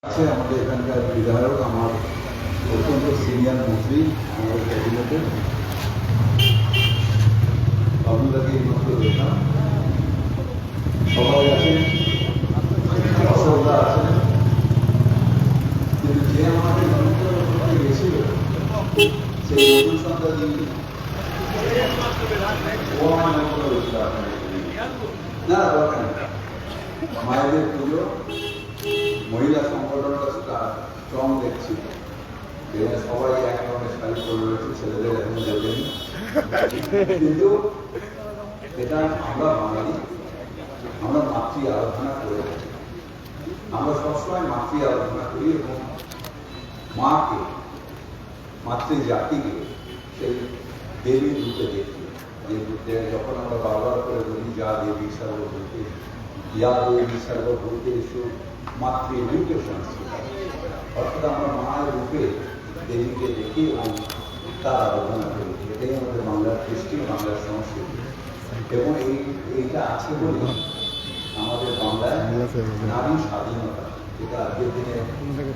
আছে আমাদের এখানকার বিধায়ক, আমার অত্যন্ত সিনিয়র মন্ত্রী, আমাদের ক্যাবিনেটের আপনাদেরকে এইমাত্র দেখলাম। সবাই আছেন, অসুবিধা আছেন, কিন্তু যে আমাদের করতে গেছিল সেই নতুন সন্ধ্যা দিন ও আমার মনে হয়েছিল না দরকার মায়েদের পুজো মহিলা সংগঠনটা স্ট্রং দেখছি, সবাই এক ধরনের শাড়ি পরে রয়েছে, ছেলেদের এখন দেখেনি, কিন্তু এটা আমরা বাঙালি, আমরা মাতৃ আরাধনা করে থাকি। আমরা সবসময় মাতৃ আরাধনা করি এবং মাকে, মাতৃ জাতিকে সেই দেবীর রূপে দেখি। যখন আমরা বারবার করে বলি যা দেবী সর্বভূতে, ইয়া দেবী সর্বভূতেষু মাতৃরূপে সংস্থিতা, অর্থাৎ আমরা মায়ের রূপে দেবীকে দেখি এবং তার আরাধনা করি। এটাই আমাদের বাংলার কৃষ্টি, বাংলার সংস্কৃতি। এবং এইটা আছে বলে আমাদের বাংলায় নারী স্বাধীনতা, যেটা আজকের দিনে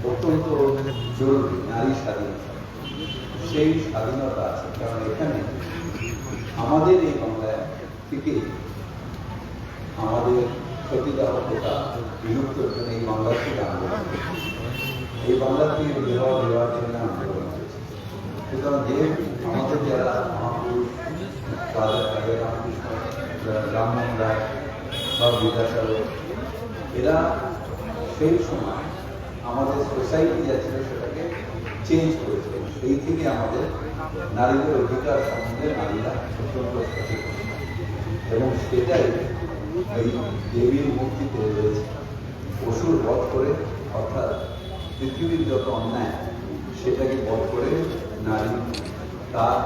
অত্যন্ত জরুরি, নারী স্বাধীনতা, সেই স্বাধীনতা আছে। কারণ এখানে আমাদের এই বাংলায় থেকে আমাদের সতীদাহতা বিলুপ্তর জন্য এই বাংলা থেকে আন্দোলন, এই বাংলা থেকে বিবাহ দেওয়ার জন্য আন্দোলন হয়েছে। সুতরাং যে আমাদের যারা মহাপুরুষ রাজা রামকৃষ্ণ, রামমোহন রায় বা বিদ্যাসাগর, এরা সেই সময় আমাদের সোসাইটি যা ছিল সেটাকে চেঞ্জ করেছে। সেই থেকে আমাদের নারীদের অধিকার সম্বন্ধে নারীরা অত্যন্ত সচেতন, এবং সেটাই এই দেবীর মূর্তিতে রয়েছে। অসুর বধ করে, অর্থাৎ পৃথিবীর যত অন্যায় সেটাকে বধ করে নারী তার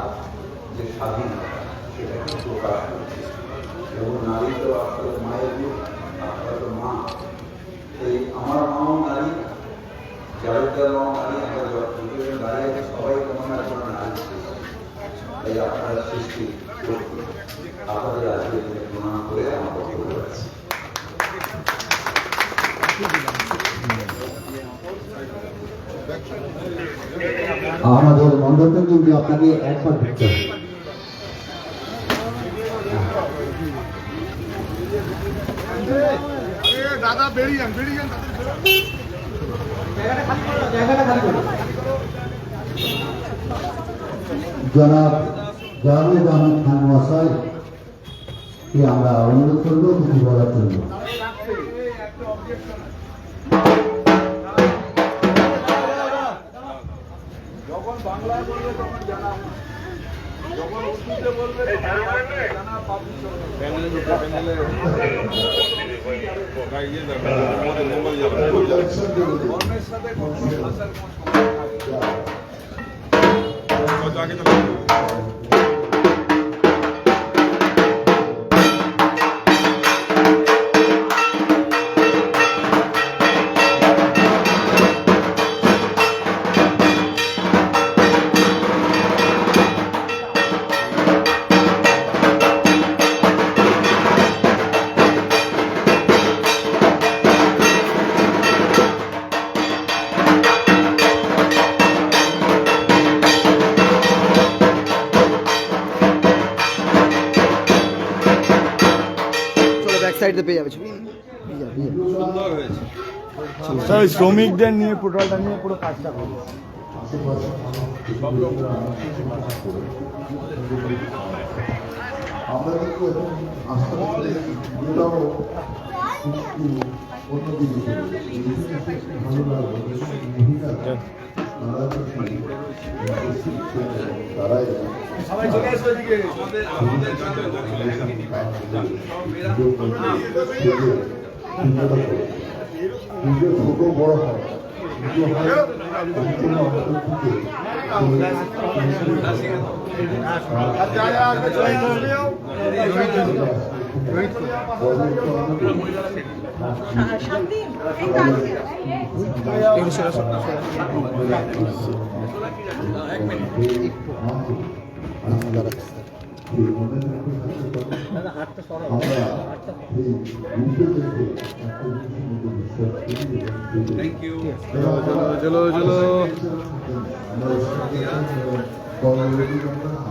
যে স্বাধীনতা সেটাকে প্রকাশ করছে। এবং নারী তো আসলে মায়ের রূপ, আপনারা তো মা, এই আমার মাও নারী, যাদের মাও নারী, আমরা দাঁড়িয়ে আছে সবাই কোনো না কোনো নারী সৃষ্টি। তাই আপনারা সৃষ্টি করতে আপনাদের আজকে দিনে প্রণাম করে আমার বক্তব্য আছে। আমাদের মন্ডলটা কিন্তু আপনাকে একবার ঢুকতে হবে। দাদা বেরিয়ে যান, বেরিয়ে যান, জনাব জাভেদ আহমেদ খান মহাশয় কে আমরা অনুরোধ করবো কিছু বলার জন্য। যখন বাংলায় বলবে তখন জানা, যখন উর্দুতে বলবে জানা পাবলিক ধর্মের সাথে কখনো ভাষার কোনো সম্পর্ক থাকে না। সাইডে পেয়ে যাবে স্যার শ্রমিকদের নিয়ে পোর্টালটা নিয়ে পুরো কাজটা করবো। আমরা কিন্তু আস্তে আস্তে অন্যদিকে ভালো লাগবে তারাই সবাই চলে আসবে এদিকে। ছোট বড় হয় এই মনে রাখতে থাকতে আমরা এই রূপে দেখে একটা জিনিসের মধ্যে বিশ্বাস করি এবং থ্যাংক ইউ চলো চলো চলো